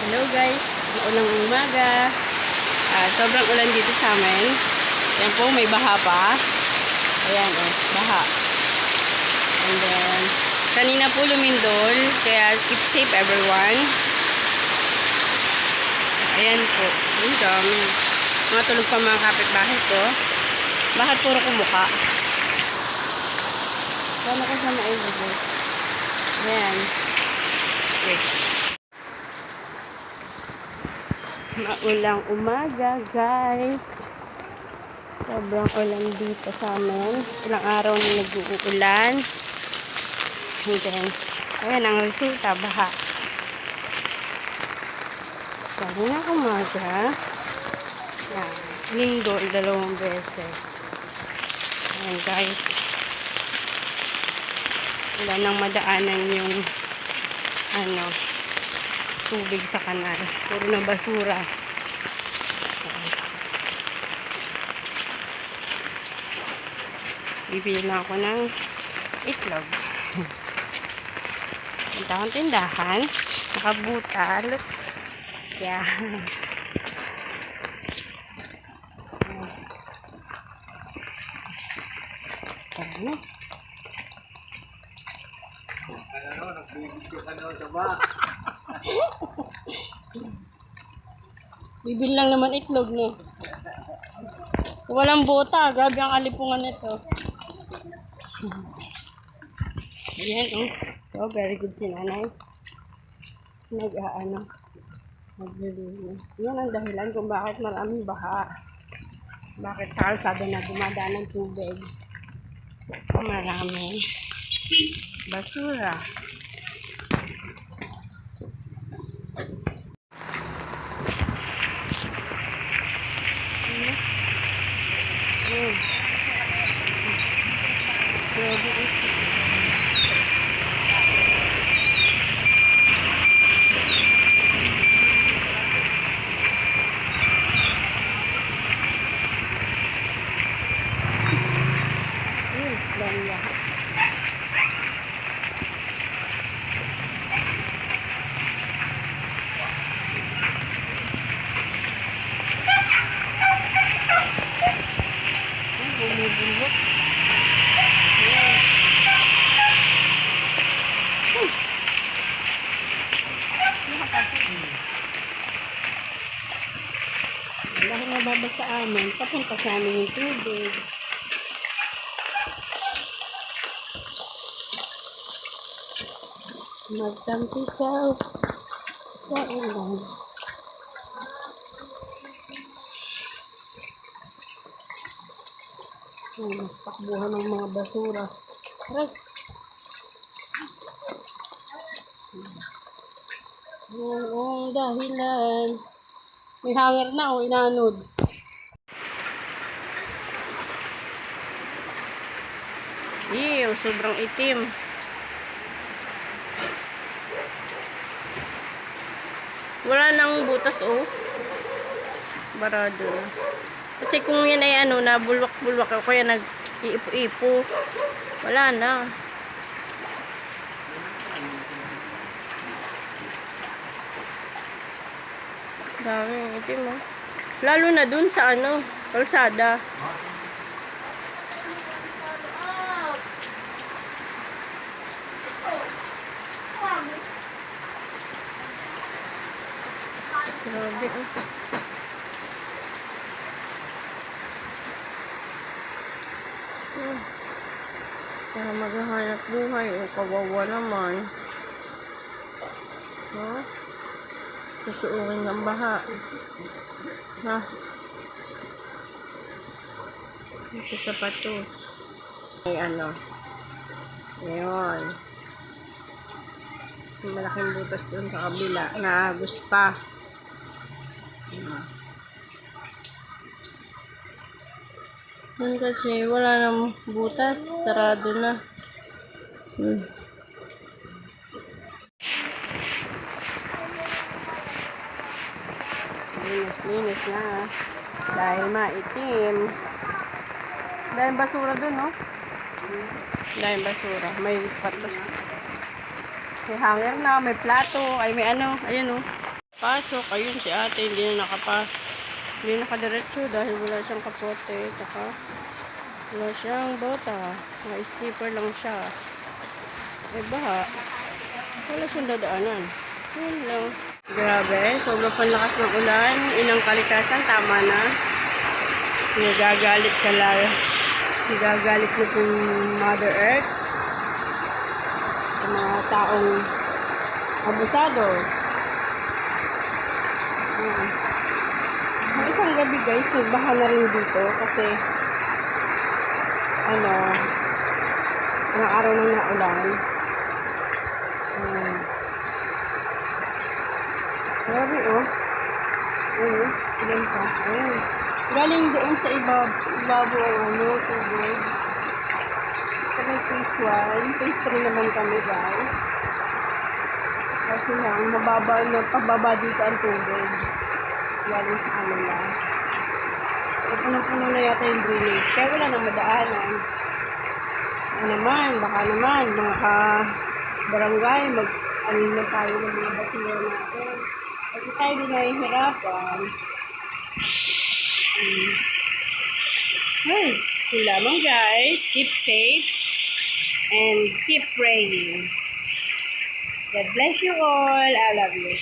Hello guys, ulang umaga. Sobrang ulan dito sa amin. Yan po, may baha pa. Ayan baha. And then, kanina po lumindol, kaya keep safe everyone. Ayan po, yung dami. Mga tulog pa mga kapitbahay ko. Bakit puro kumuka? Wala ko sa maibigay. Ayan. Okay. Maulang umaga guys. Sobrang ulan dito sa amin. Ilang araw na nag-uulan. And then, ayan ang resulta, baha. Kanina umaga. Yan. Linggo, 2 beses. Ayan guys. Wala nang madaanan yung tubig sa kanal. Puro na basura. Bibili na ako ng itlog. Punta akong tindahan. Nakabutal. Yan. Ano? Bibili lang naman itlog no. Walang bota, gabi ang alipungan nito. Ayan so very good si nanay. Naglilinis. Yan ang dahilan kung bakit maraming baha. Bakit sa kalsada na dumadaan ng tubig. Maraming basura. Dahil nababa sa amin, papunta sa amin yung tubig. Magtampisaw sa ulan. Takbuhan ng mga basura. Aray! Ang dahilan. May hanger na inanod. Ew, sobrang itim. Wala nang butas barado. Kasi kung yan ay na bulwak-bulwak o kaya nag-iipo-ipo, wala na. Dami itim lalo na dun sa kalsada. Grabe Sana maghahanap buhay kawawa naman. Susuungin ng baha. Sa sapatos. Ay ngayon. Malaking butas doon sa kabila. Naagos pa. Kasi wala nang butas. Sarado na. Linis na. Dahil maitim. Dahil basura dun, no? Dahil basura. May patos. May hanger na, may plato. Ay, may ayun, no? Pasok, ayun si ate, hindi nakadiretso dahil wala siyang kapote, tsaka wala siyang bota. Mga skipper lang siya. Eh baha, wala siyang dadaanan. Yun lang. Grabe, sobrang panlakas ng ulan. Inang kalikasan, tama na. Nagagalit ka lang. Nagagalit na si Mother Earth. Sa mga taong abusado. May isang gabi guys, nagbaha na rin dito kasi ilang araw nang naulan. Grabe oh. Ayun, ilan pa. Ayun. Galing doon sa ibabo ang tubig. Sa may phase 1, phase 3 naman kami guys. Kasi lang, pababa dito ang tubig. Galing sa kanila. Punong-puno na yata yung drainage. Kaya wala nang madaanan. Baka naman, mga ka-barangay, na tayo ng mga basura natin. Kasi tayo din nahihirapan. Hey, yun lamang guys. Keep safe and keep praying. God bless you all. I love you.